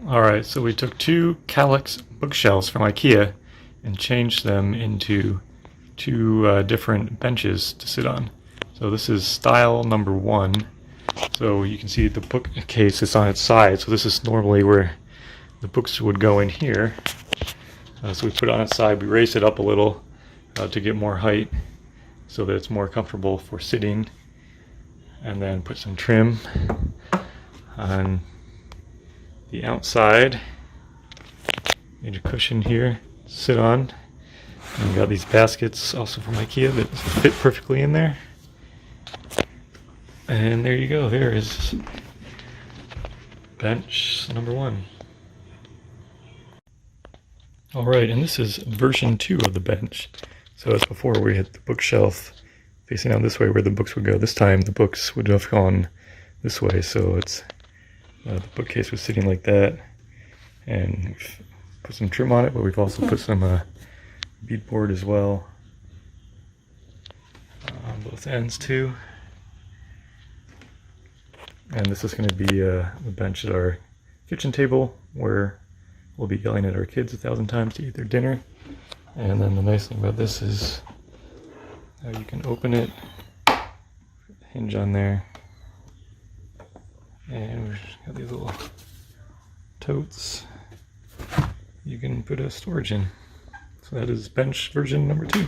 Alright, so we took two Kallax bookshelves from IKEA and changed them into two different benches to sit on. So this is style number 1. So you can see the bookcase is on its side. So this is normally where the books would go in here. So we put it on its side. We raised it up a little to get more height so that it's more comfortable for sitting. And then put some trim on the outside. Need a cushion here to sit on. And we got these baskets also from IKEA that fit perfectly in there. And there you go. There is bench number 1. Alright, and this is version 2 of the bench. So as before, we had the bookshelf facing out this way where the books would go. This time the books would have gone this way, so it's the bookcase was sitting like that. And we've put some trim on it, but we've also put some beadboard as well on both ends too. And this is going to be the bench at our kitchen table where we'll be yelling at our kids 1,000 times to eat their dinner. And then the nice thing about this is you can open it, hinge on there, and we've got these little totes you can put a storage in. So that is bench version number 2.